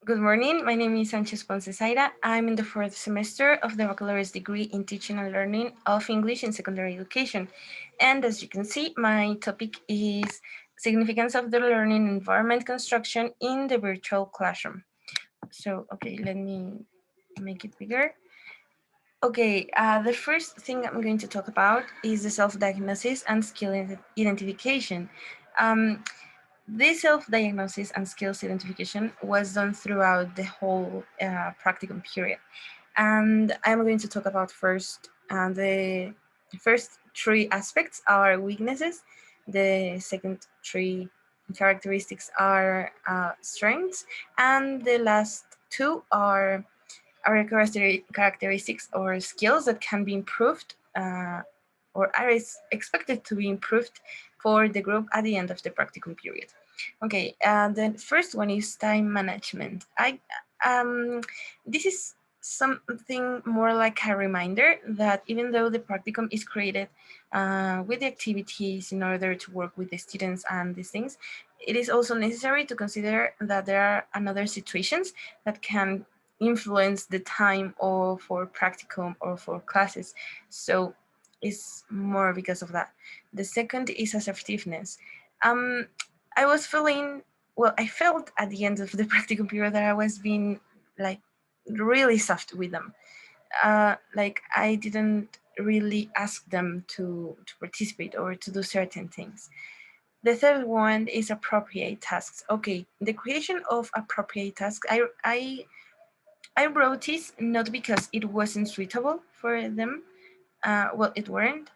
Good morning. My name is Sánchez Ponce Zaira. I'm in the fourth semester of the baccalaureate degree in teaching and learning of English in secondary education. And as you can see, my topic is significance of the learning environment construction in the virtual classroom. So, okay, let me make it bigger. Okay, the first thing I'm going to talk about is the self-diagnosis and skill identification. Um, this self-diagnosis and skills identification was done throughout the whole practicum period. And I'm going to talk about first the first three aspects are weaknesses, the second three characteristics are strengths, and the last two are characteristics or skills that can be improved or are expected to be improved for the group at the end of the practicum period. Okay, the first one is time management. Um, this is something more like a reminder that even though the practicum is created with the activities in order to work with the students and these things, it is also necessary to consider that there are another situations that can influence the time or for practicum or for classes. So it's more because of that. The second is assertiveness. Um, I was feeling, well, I felt at the end of the practicum period that I was being like really soft with them. Like I didn't really ask them to participate or to do certain things. The third one is appropriate tasks. Okay, the creation of appropriate tasks. I wrote this not because it wasn't suitable for them. Well, it weren't,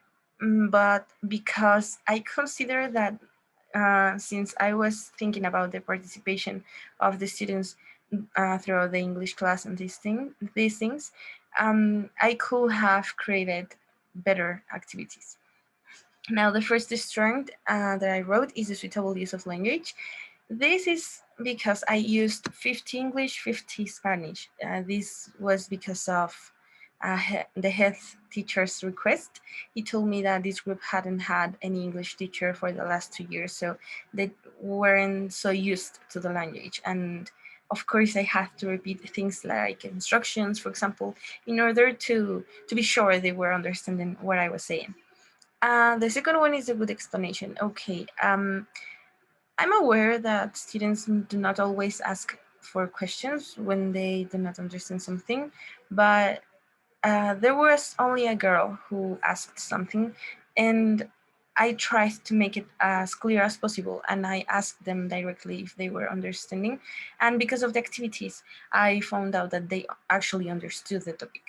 but because I consider that since I was thinking about the participation of the students throughout the English class and these things, I could have created better activities. Now, the first strength that I wrote is the suitable use of language. This is because I used 50 English, 50 Spanish. This was because of the head teacher's request. He told me that this group hadn't had any English teacher for the last 2 years, so they weren't so used to the language. And of course, I had to repeat things like instructions, for example, in order to be sure they were understanding what I was saying. The second one is a good explanation. Okay, I'm aware that students do not always ask for questions when they do not understand something, but there was only a girl who asked something, and I tried to make it as clear as possible, and I asked them directly if they were understanding. And because of the activities, I found out that they actually understood the topic.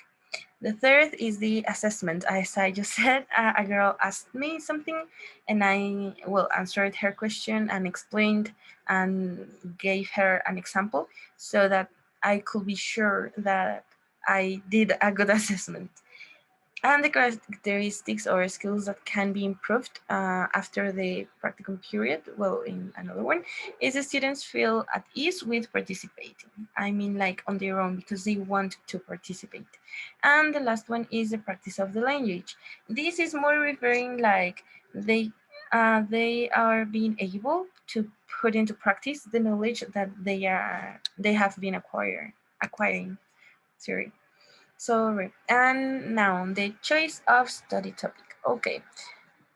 The third is the assessment. As I just said, a girl asked me something, and I well answered her question and explained and gave her an example so that I could be sure that I did a good assessment. And the characteristics or skills that can be improved after the practicum period, well, in another one, is the students feel at ease with participating. I mean, like on their own because they want to participate. And the last one is the practice of the language. This is more referring like they are being able to put into practice the knowledge that they have been acquiring. Sorry. Sorry. And now the choice of study topic. Okay.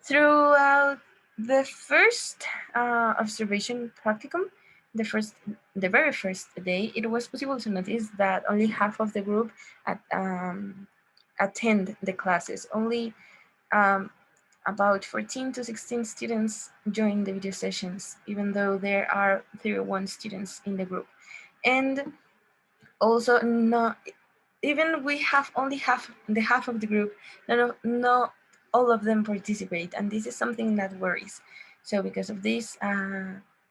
Throughout the first observation practicum, the first, the very first day, it was possible to notice that only half of the group attend the classes. Only um, about 14 to 16 students join the video sessions, even though there are 31 students in the group. And also not even we have only half of the group, not all of them participate, and this is something that worries. So because of this,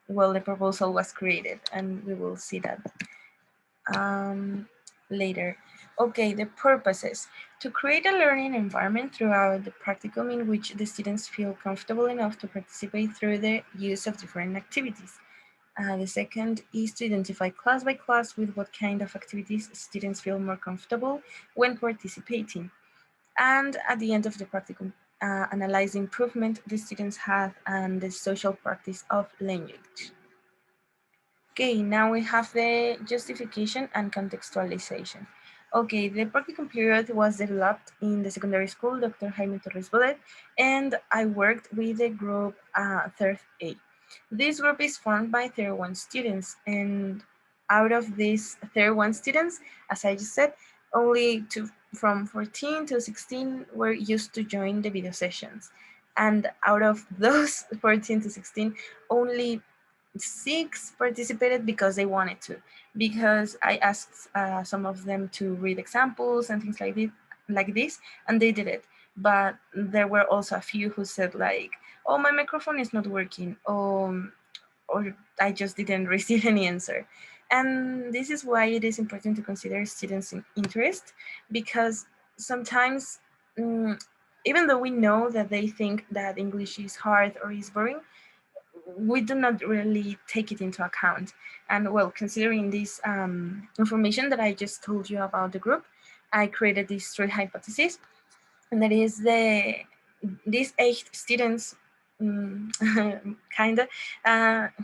well, the proposal was created, and we will see that um, later. Okay, the purposes. To create a learning environment throughout the practicum in which the students feel comfortable enough to participate through the use of different activities. The second is to identify class by class with what kind of activities students feel more comfortable when participating. And at the end of the practicum, analyze the improvement the students have and the social practice of language. Okay, now we have the justification and contextualization. Okay, the practicum period was developed in the secondary school, Dr. Jaime Torres Bodet, and I worked with the group Third A. This group is formed by 31 students, and out of these 31 students, as I just said, only from 14 to 16 were used to join the video sessions. And out of those 14 to 16, only 6 participated because they wanted to, because I asked some of them to read examples and things like this, and they did it. But there were also a few who said like, "Oh, my microphone is not working," or I just didn't receive any answer. And this is why it is important to consider students' interest, because sometimes, even though we know that they think that English is hard or is boring, we do not really take it into account. And well, considering this information that I just told you about the group, I created these 3 hypotheses, and that is these 8 students, kind of,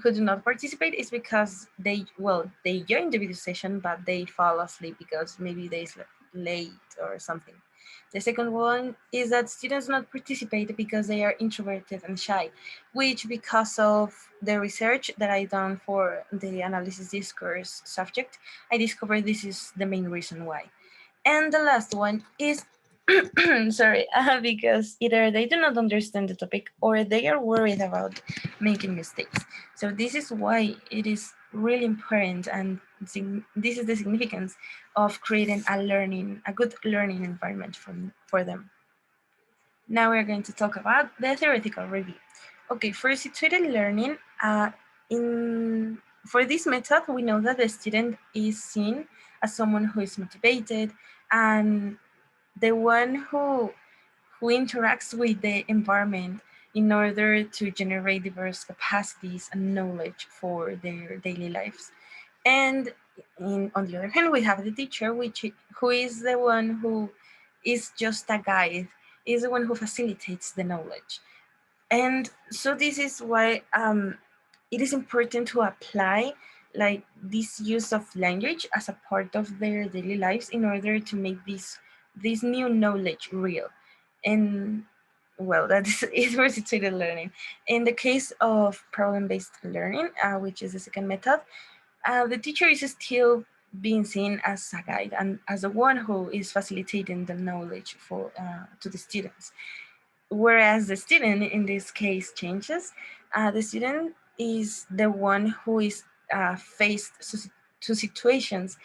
who do not participate is because they joined the video session, but they fall asleep because maybe they slept late or something. The second one is that students not participate because they are introverted and shy, which, because of the research that I done for the analysis discourse subject, I discovered this is the main reason why. And the last one is sorry, because either they do not understand the topic or they are worried about making mistakes. So this is why it is really important, and this is the significance of creating a good learning environment for them. Now we're going to talk about the theoretical review. Okay, for situated learning, in for this method, we know that the student is seen as someone who is motivated and the one who interacts with the environment in order to generate diverse capacities and knowledge for their daily lives. And on the other hand, we have the teacher, who is the one who is just a guide, is the one who facilitates the knowledge. And so this is why it is important to apply like this use of language as a part of their daily lives in order to make this new knowledge real. And well, that is for situated learning. In the case of problem-based learning, which is the second method, the teacher is still being seen as a guide and as the one who is facilitating the knowledge for to the students. Whereas the student in this case changes. The student is the one who is faced to situations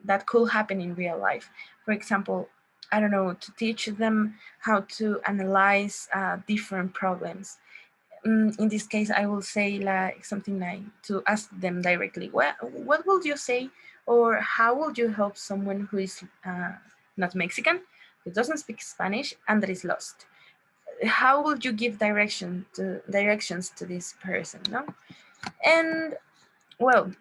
that could happen in real life. For example, I don't know, to teach them how to analyze different problems. In this case, I will say like something like to ask them directly, what would you say, or how would you help someone who is not Mexican, who doesn't speak Spanish, and that is lost? How would you give directions to this person, no? And well,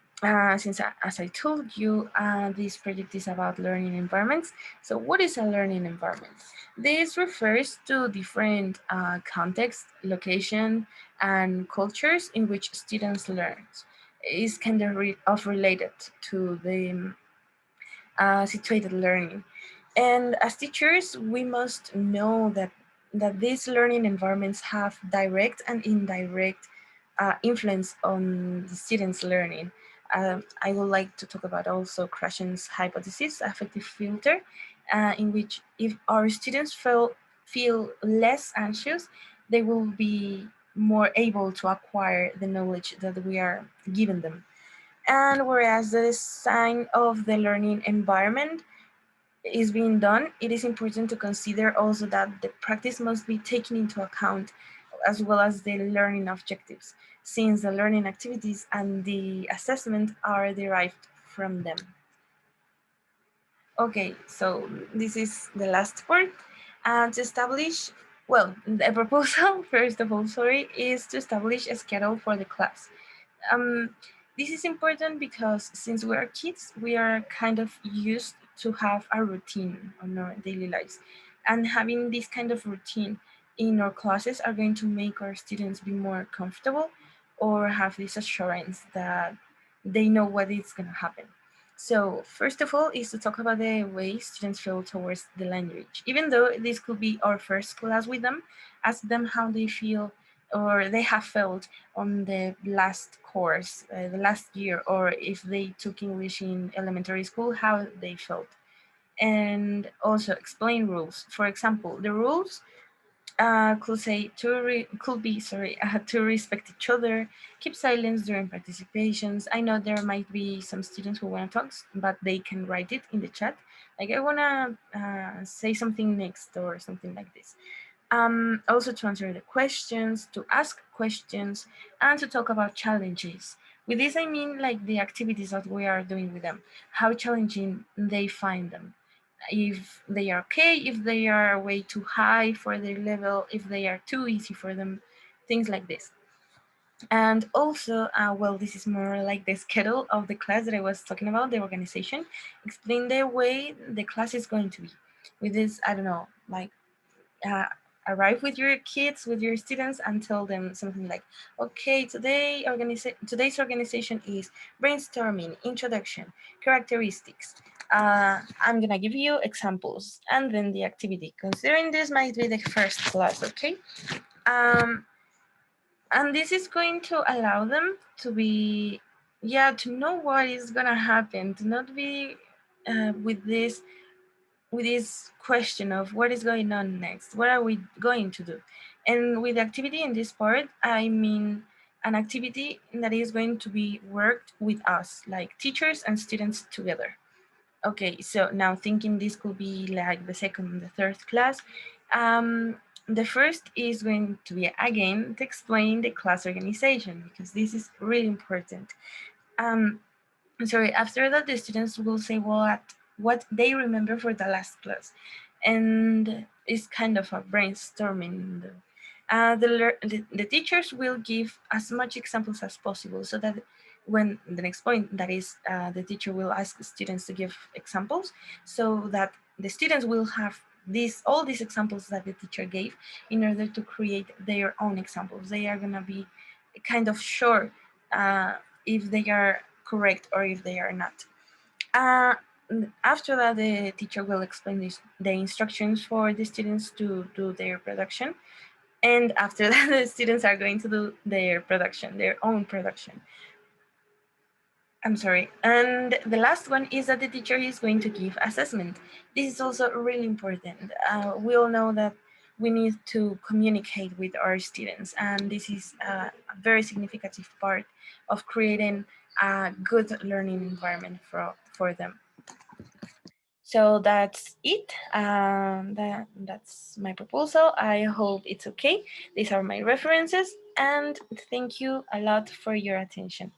since as I told you, this project is about learning environments. So what is a learning environment? This refers to different contexts, location, and cultures in which students learn. It's kind of related to the situated learning. And as teachers, we must know that these learning environments have direct and indirect influence on the students' learning. I would like to talk about also Krashen's hypothesis, affective filter, in which if our students feel less anxious, they will be more able to acquire the knowledge that we are giving them. And whereas the design of the learning environment is being done, it is important to consider also that the practice must be taken into account as well as the learning objectives, since the learning activities and the assessment are derived from them. Okay, so this is the last part. And to establish, well, the proposal, first of all, sorry, is to establish a schedule for the class. Um, this is important because since we are kids, we are kind of used to have a routine on our daily lives. And having this kind of routine in our classes are going to make our students be more comfortable or have this assurance that they know what is going to happen. So first of all is to talk about the way students feel towards the language. Even though this could be our first class with them, ask them how they feel or they have felt on the last course, the last year, or if they took English in elementary school, how they felt. And also explain rules. For example, the rules could be to respect each other, keep silence during participations. I know there might be some students who want to talk, but they can write it in the chat. Like I wanna say something next or something like this. Also to answer the questions, to ask questions, and to talk about challenges. With this, I mean like the activities that we are doing with them, how challenging they find them, if they are okay, if they are way too high for their level, if they are too easy for them, things like this. And also, well, this is more like the schedule of the class that I was talking about, the organization. Explain the way the class is going to be. With this, I don't know, like uh, arrive with your kids, with your students, and tell them something like, okay, today's organization is brainstorming, introduction, characteristics. I'm gonna give you examples and then the activity, considering this might be the first class, okay? Um, and this is going to allow them to be, yeah, to know what is gonna happen, to not be with this question of what is going on next, what are we going to do. And with activity in this part, I mean an activity that is going to be worked with us, like teachers and students together. Okay, so now thinking this could be like the second and the third class. um, the first is going to be again to explain the class organization, because this is really important. um, Sorry, after that the students will say what they remember for the last class, and it's kind of a brainstorming. The teachers will give as much examples as possible, so that when the next point, that is, the teacher will ask students to give examples, so that the students will have all these examples that the teacher gave in order to create their own examples. They are going to be kind of sure uh, if they are correct or if they are not. Uh, After that, the teacher will explain the instructions for the students to do their production. And after that, the students are going to do their production, their own production. I'm sorry. And the last one is that the teacher is going to give assessment. This is also really important. We all know that we need to communicate with our students, and this is a very significant part of creating a good learning environment for them. So that's it. That's my proposal. I hope it's okay. These are my references, and thank you a lot for your attention.